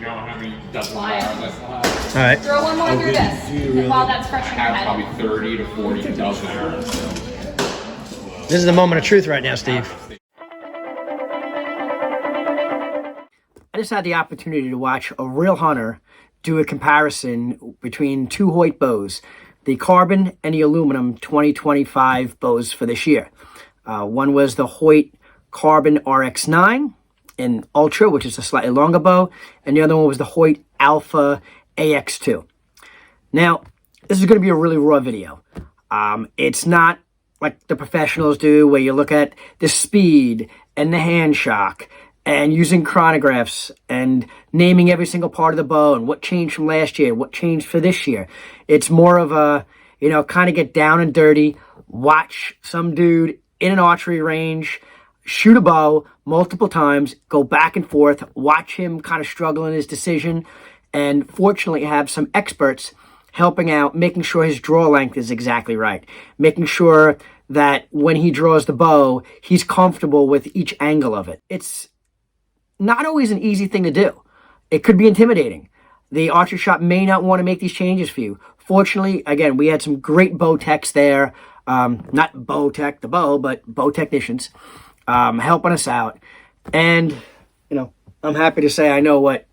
know how many dozen Fine. arrows I All right. Throw one more through this. And while that's fresh in your have head. probably 30 to 40 dozen arrows. This is the moment of truth right now, Steve. I just had the opportunity to watch a real hunter do a comparison between two Hoyt bows, the carbon and the aluminum 2025 bows for this year. One was the Hoyt Carbon RX9 in Ultra, which is a slightly longer bow, and the other one was the Hoyt Alpha AX2. Now, this is going to be a really raw video. It's not like the professionals do, where you look at the speed and the hand shock and using chronographs and naming every single part of the bow and what changed from last year, what changed for this year. It's more of a, kind of get down and dirty, watch some dude in an archery range shoot a bow multiple times, go back and forth, watch him kind of struggle in his decision, and fortunately have some experts helping out, making sure his draw length is exactly right, making sure that when he draws the bow, he's comfortable with each angle of it. It's not always an easy thing to do. It could be intimidating. The archery shop may not want to make these changes for you. Fortunately, again, we had some great bow techs there. Not bow tech, the bow, but bow technicians helping us out. And, I'm happy to say I know what,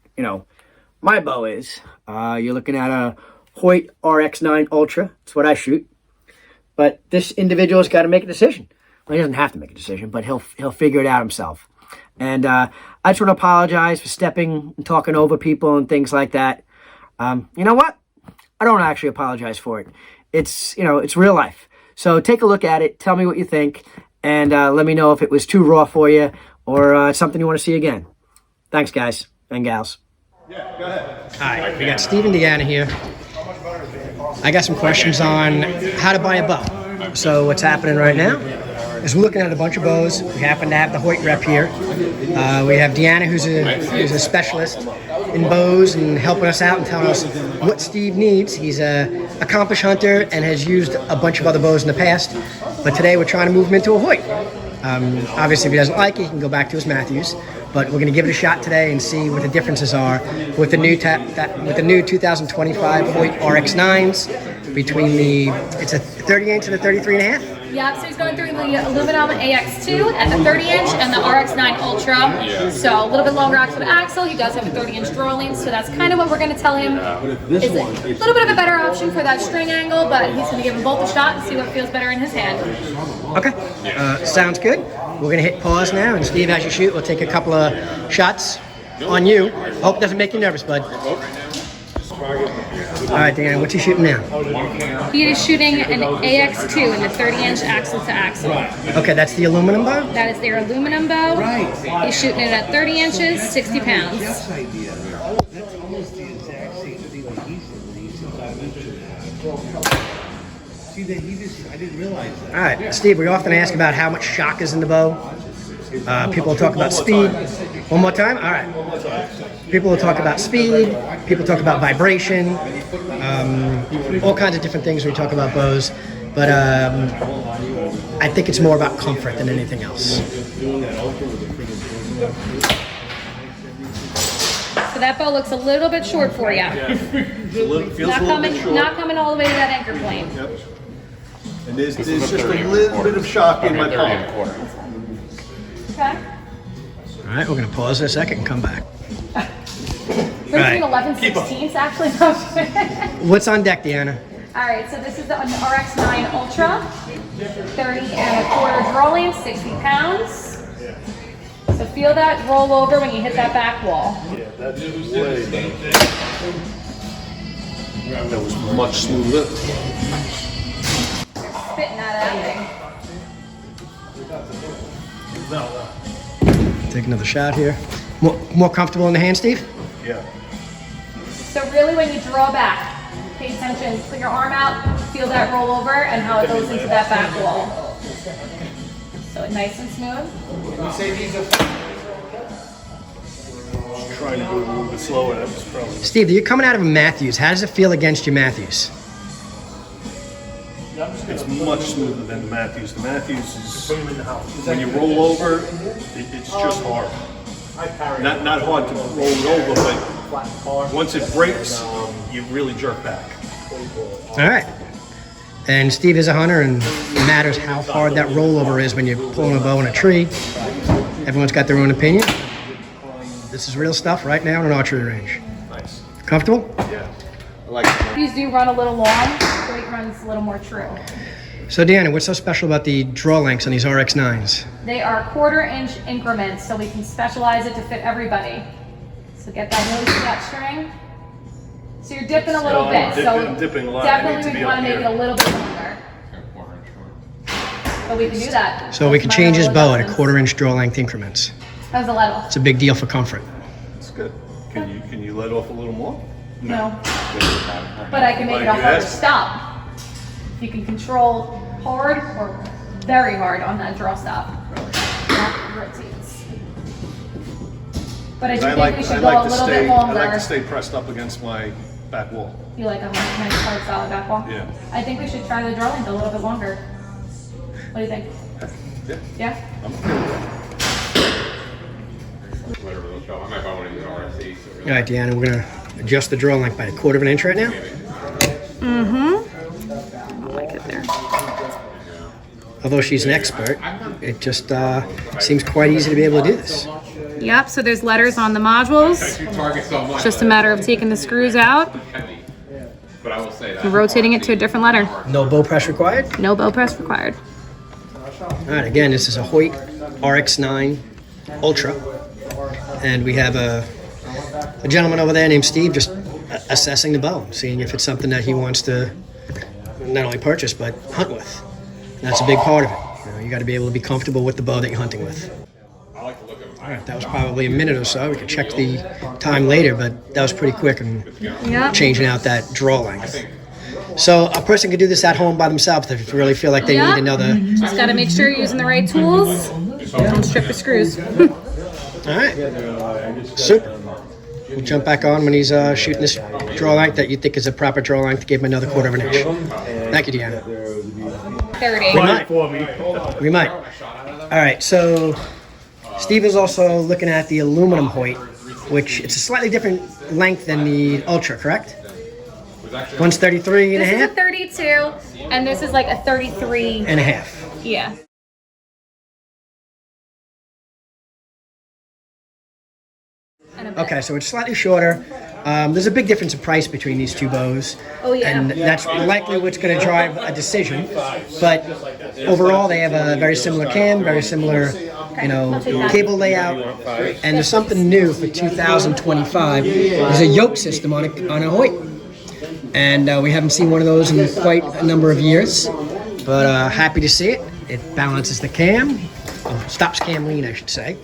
my bow is. You're looking at a Hoyt RX9 Ultra. That's what I shoot. But this individual's got to make a decision. Well, he doesn't have to make a decision, but he'll figure it out himself. And I just want to apologize for stepping and talking over people and things like that. You know what? I don't actually apologize for it. It's real life. So take a look at it. Tell me what you think. And let me know if it was too raw for you or something you want to see again. Thanks, guys and gals. Yeah, go ahead. All right, we got Steve and Deanna here. I got some questions on how to buy a bow. So what's happening right now is we're looking at a bunch of bows. We happen to have the Hoyt rep here. We have Deanna, who's a specialist in bows and helping us out and telling us what Steve needs. He's an accomplished hunter and has used a bunch of other bows in the past. But today we're trying to move him into a Hoyt. Obviously, if he doesn't like it, he can go back to his Matthews. But we're going to give it a shot today and see what the differences are with the new 2025 Hoyt RX9s between it's a 30-inch and a 33.5. Yeah, so he's going through the aluminum AX2 at the 30-inch and the RX9 Ultra. So a little bit longer axle to axle. He does have a 30-inch draw length, so that's kind of what we're going to tell him is a little bit of a better option for that string angle, but he's going to give them both a shot and see what feels better in his hand. Okay, sounds good. We're going to hit pause now, and Steve, as you shoot, we'll take a couple of shots on you. Hope it doesn't make you nervous, bud. All right, Dan, what's he shooting now? He is shooting an AX2 in the 30-inch axle to axle. Okay, that's the aluminum bow? That is their aluminum bow. He's shooting it at 30 inches, 60 pounds. That's almost the exact same thing that he said. See, that I didn't realize that. All right, Steve, we often ask about how much shock is in the bow. People talk about speed. One more time? All right. People will talk about speed. People talk about vibration. All kinds of different things when we talk about bows. But I think it's more about comfort than anything else. So that bow looks a little bit short for you. Not coming all the way to that anchor plane. Yep. And there's just a little bit of shock in my palm. Okay. All right, we're going to pause in a second and come back. 13/11/16 actually. What's on deck, Deanna? All right, so this is the RX9 Ultra, 30.25 draw length, 60 pounds. So feel that roll over when you hit that back wall. Yeah, that's way better. That was much smoother. Spitting out of that thing. Take another shot here. More comfortable in the hand, Steve? Yeah. So really when you draw back, pay attention, put your arm out, feel that roll over and how it goes into that back wall. So nice and smooth. Just trying to go a little bit slower. That was probably. Steve, you're coming out of a Matthews. How does it feel against your Matthews? It's much smoother than the Matthews. The Matthews is when you roll over, it's just hard. Not hard to roll it over, but Once it breaks, you really jerk back. All right. And Steve is a hunter, and it matters how hard that rollover is when you're pulling a bow in a tree. Everyone's got their own opinion. This is real stuff right now in an archery range. Nice. Comfortable? Yeah. I like it. These do run a little long. Hoyt runs a little more true. So Deanna, what's so special about the draw lengths on these RX9s? They are 1/4-inch increments, so we can specialize it to fit everybody. So get that nose to that string. So you're dipping a little bit. I'm dipping a lot. Definitely we want to make it a little bit longer. But we can do that. So we can change his bow at 1/4-inch draw length increments. How's the let off? It's a big deal for comfort. It's good. Can you let off a little more? No. But I can make it a harder stop. You can control hard or very hard on that draw stop. That rotates. But I do think we should go a little bit longer. I like to stay pressed up against my back wall. You like a nice hard solid back wall? Yeah. I think we should try the draw length a little bit longer. What do you think? Yeah. Yeah? I'm okay with that. Whatever they'll show. I might buy one of these RSCs. All right, Deanna, we're gonna adjust the draw length by 1/4 inch right now. I like it there. Although she's an expert, it just seems quite easy to be able to do this. Yep, so there's letters on the modules. Target so much. It's just a matter of taking the screws out But I will say that. and rotating it to a different letter. No bow press required. No bow press required. All right, again, this is a Hoyt RX9 Ultra, and we have a gentleman over there named Steve just assessing the bow, seeing if it's something that he wants to not only purchase but hunt with. And that's a big part of it. You got to be able to be comfortable with the bow that you're hunting with. I like to look at them. All right, that was probably a minute or so. We can check the time later, but that was pretty quick in Yep. changing out that draw length. So a person could do this at home by themselves if you really feel like they need another. Just got to make sure you're using the right tools. Don't strip the screws. All right, super. We'll jump back on when he's shooting this draw length that you think is a proper draw length. Give him another 1/4 inch. Thank you, Deanna. 30. We might. For me. We might. All right, so Steve is also looking at the aluminum Hoyt, which it's a slightly different length than the Ultra, correct? One's 33 and a This is a half 32, and this is like a 33. and a half. Yeah. And a bit. Okay, so it's slightly shorter. There's a big difference in price between these two bows. Oh, yeah. And that's likely what's going to drive a decision. But overall, they have a very similar cam, very similar, cable layout. And there's something new for 2025. There's a yoke system on a Hoyt. And we haven't seen one of those in quite a number of years. But happy to see it. It balances the cam, stops cam lean, I should say.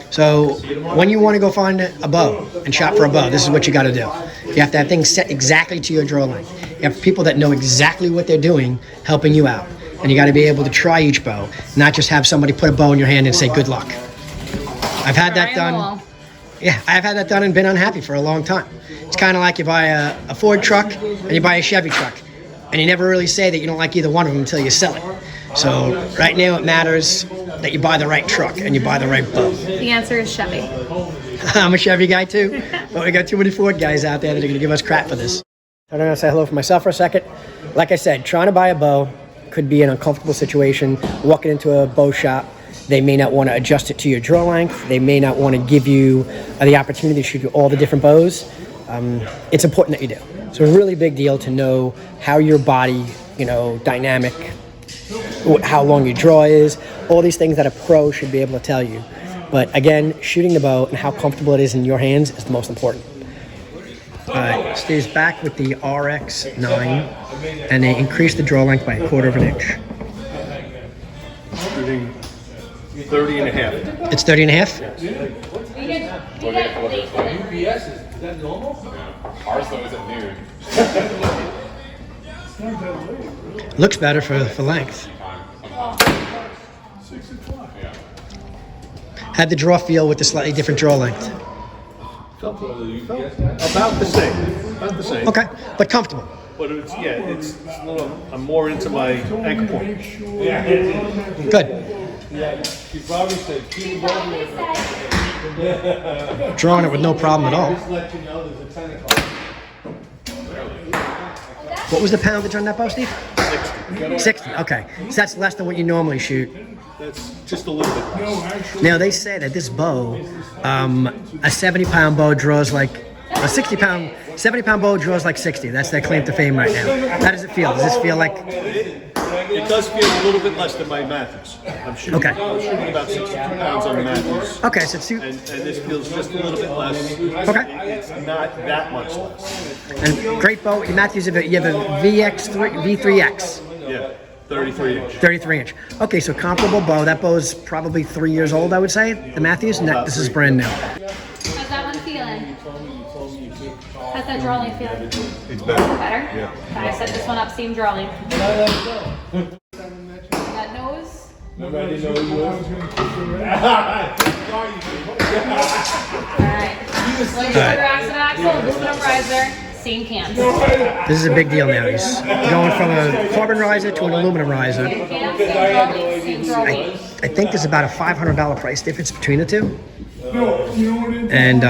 So when you want to go find a bow and shop for a bow, this is what you got to do. You have to have things set exactly to your draw length. You have people that know exactly what they're doing helping you out. And you got to be able to try each bow, not just have somebody put a bow in your hand and say good luck. I've had that done. Yeah, I've had that done and been unhappy for a long time. It's kind of like you buy a Ford truck and you buy a Chevy truck. And you never really say that you don't like either one of them until you sell it. So right now it matters that you buy the right truck and you buy the right bow. The answer is Chevy. I'm a Chevy guy too, but we got too many Ford guys out there that are going to give us crap for this. I'm going to say hello for myself for a second. Like I said, trying to buy a bow could be an uncomfortable situation. Walking into a bow shop, they may not want to adjust it to your draw length. They may not want to give you the opportunity to shoot all the different bows. It's important that you do. It's a really big deal to know how your body, dynamic, how long your draw is, all these things that a pro should be able to tell you. But again, shooting the bow and how comfortable it is in your hands is the most important. All right, Steve's back with the RX9, and they increased the draw length by 1/4 inch. Shooting 30 and a half. It's 30 and a half? UPS is that normal? Yeah. Ours though is at noon. Looks better for length. How'd the draw feel with the slightly different draw length? About the same. About the same. Okay, but comfortable. But it's a little. I'm more into my anchor point. Good. Yeah, she probably said, keep going with it. drawing it with no problem at all. Just let you know there's a 10 o'clock. What was the poundage on that bow, Steve? 60. Okay. So that's less than what you normally shoot. That's just a little bit less. Now they say that this bow, a 70-pound bow draws like a 70-pound bow draws like 60. That's their claim to fame right now. How does it feel? Does this feel like? It does feel a little bit less than my Matthews. I'm shooting about 62 pounds on the Matthews. Okay, so it's And this feels just a little bit less. okay. It's not that much less. And great bow. Matthews, you have a V3X. Yeah, 33 inch. 33 inch. Okay, so comparable bow. That bow is probably 3 years old, I would say. The Matthews, and this is brand new. How's that one feeling? How's that drawing feeling? It's better. Better? Yeah. Okay, I set this one up, same drawing. That nose? Remember, I didn't know who you was. Alright. Laser axle, aluminum riser, same cams. This is a big deal now. He's going from a carbon riser to an aluminum riser. Same cams, same drawing, same drawing. I think there's about a $500 price difference between the two. And,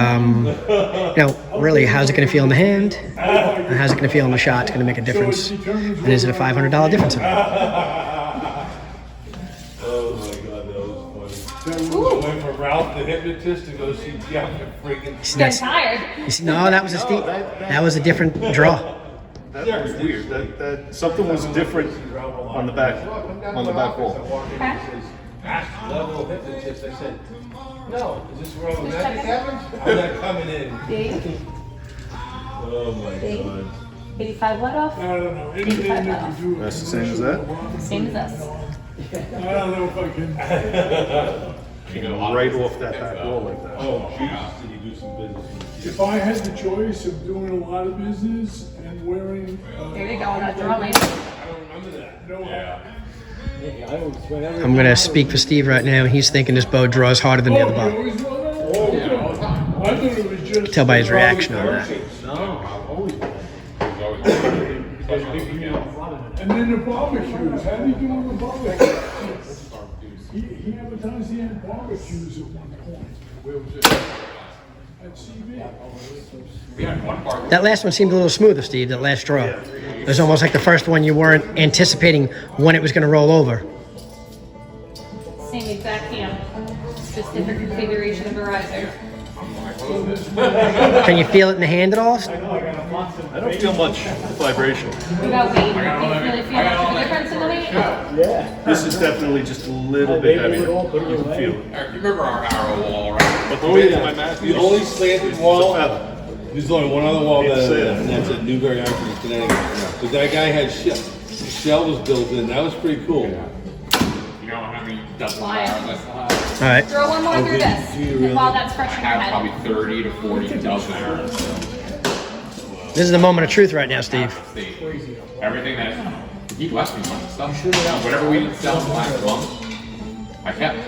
really, how's it going to feel in the hand? And how's it going to feel in the shot? It's going to make a difference. And is it a $500 difference? Oh my God, that was funny. I went from Ralph the hypnotist to go see Jeff and freaking. Getting tired. You see, no, that was a different draw. That was weird. That something was different on the back wall. Okay. Level hypnotist. I said, no, is this where all the magic happens? I'm not coming in. Big. Oh my God. 85 let off? I don't know. 85 let off. That's the same as that? Same as this. I don't know if I can. Right off that back wall like that. Oh, Jesus, did you do some business? If I had the choice of doing a lot of business and wearing. There you go, that drawing. I don't remember that. No, I'm going to speak for Steve right now. He's thinking this bow draws harder than the other bow. I thought it was just. Tell by his reaction on that. No, I've always been. And then the barbecues. How do you do on the barbecues? He advertised he had barbecues at one point. Where was it? At CB. That last one seemed a little smoother, Steve, that last draw. It was almost like the first one you weren't anticipating when it was going to roll over. Same exact cam. Just different configuration of the riser. Can you feel it in the hand at all? I don't feel much vibration. What about weight? Do you really feel much of a difference in the weight? This is definitely just a little bit heavier. You can feel it. Eric, you remember our arrow wall, right? But the weight of my Matthews. The only slanted wall. There's only one other wall It's, and that's at Newberry Archery, Connecticut. But that guy had the shell was built in. That was pretty cool. You know how many dozen Flying. flowers I still have? All right. Throw one more through this. do you really? While that's fresh I in your have head. probably 30 to 40 dozen arrows. This is the moment of truth right now, Steve. Everything that he blessed me with stuff. Whatever we didn't sell in the last month, I kept.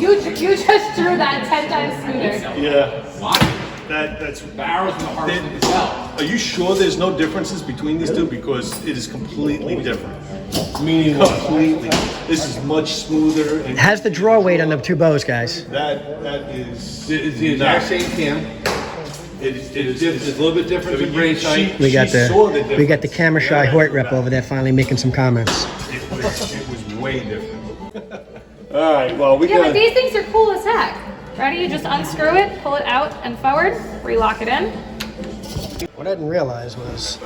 You just drew that 10 times smoother. Yeah. Why? That's. The arrows are the hardest thing to sell. Are you sure there's no differences between these two? Because it is completely different. Meaning what? Completely. This is much smoother, and How's the draw weight on the two bows, guys? that is. It's the exact same cam. It's a little bit different in brace height. We got She saw the the we got the camera shy Hoyt rep over there finally making some comments. It was way different. All right. Well, we Yeah, but got. these things are cool as heck. Ready? You just unscrew it, pull it out and forward, relock it in. What I didn't realize was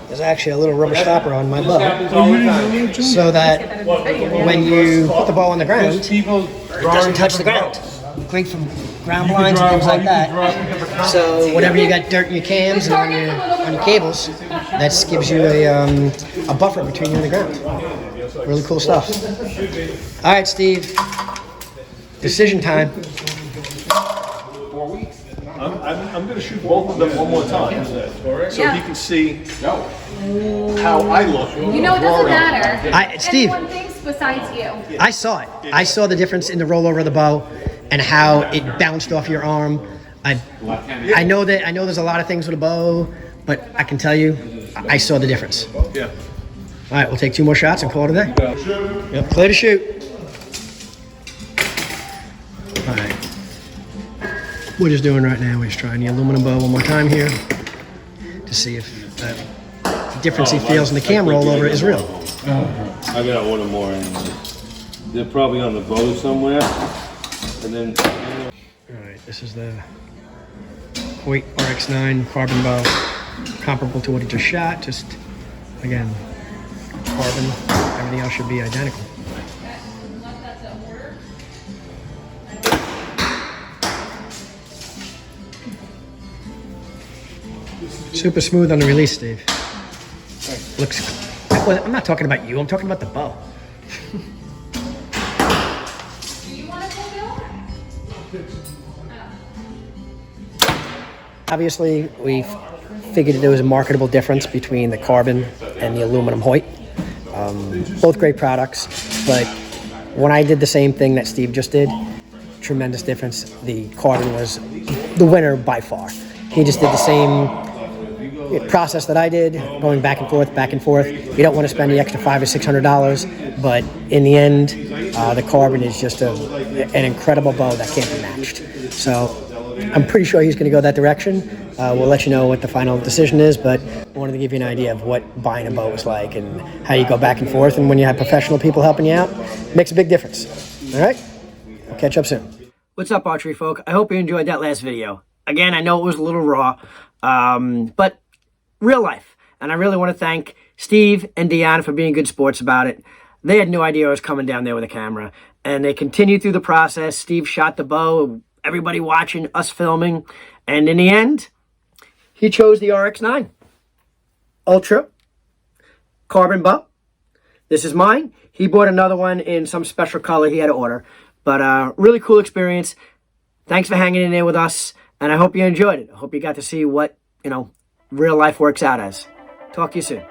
there's actually a little rubber stopper on my bow, Happens all the time. so that when you put the bow on the ground, People it doesn't touch the ground. Great from ground blinds and things like that. So whenever you got dirt in your cams and on your cables, that gives you a buffer between you and the ground. Really cool stuff. All right, Steve. Decision time. 4 weeks. I'm going to shoot both of them one more time, so Yeah. he can see No. how I look. You know, it doesn't matter. Steve, Anyone thinks besides you. I saw it. I saw the difference in the rollover of the bow and how it bounced off your arm. I know there's a lot of things with a bow, but I can tell you, I saw the difference. Yeah. All right, we'll take 2 more shots and call it a day. Yep, clear to shoot. we're just doing right now is trying the aluminum bow one more time here to see if the difference he feels in the cam rollover is real. I got one or more in there. They're probably on the bow somewhere. And then. All right, this is the Hoyt RX9 carbon bow, comparable to what he just shot. Just again, carbon. Everything else should be identical. Super smooth on the release, Steve. Looks. I'm not talking about you. I'm talking about the bow. Do you want to pull Obviously, we figured there was a marketable difference between the carbon and the aluminum Hoyt. Both great products, but when I did the same thing that Steve just did, tremendous difference. The carbon was the winner by far. He just did the same process that I did, going back and forth, back and forth. You don't want to spend the extra $500 or $600, but in the end, the carbon is just an incredible bow that can't be matched. So I'm pretty sure he's going to go that direction. We'll let you know what the final decision is, but I wanted to give you an idea of what buying a bow is like and how you go back and forth. And when you have professional people helping you out, it makes a big difference. All right? We'll catch up soon. What's up, archery folk? I hope you enjoyed that last video. Again, I know it was a little raw, but real life. And I really want to thank Steve and Deanna for being good sports about it. They had no idea I was coming down there with a camera. And they continued through the process. Steve shot the bow, everybody watching, us filming. And in the end, he chose the RX9 Ultra carbon bow. This is mine. He bought another one in some special color he had to order. But really cool experience. Thanks for hanging in there with us. And I hope you enjoyed it. I hope you got to see what, real life works out as. Talk to you soon.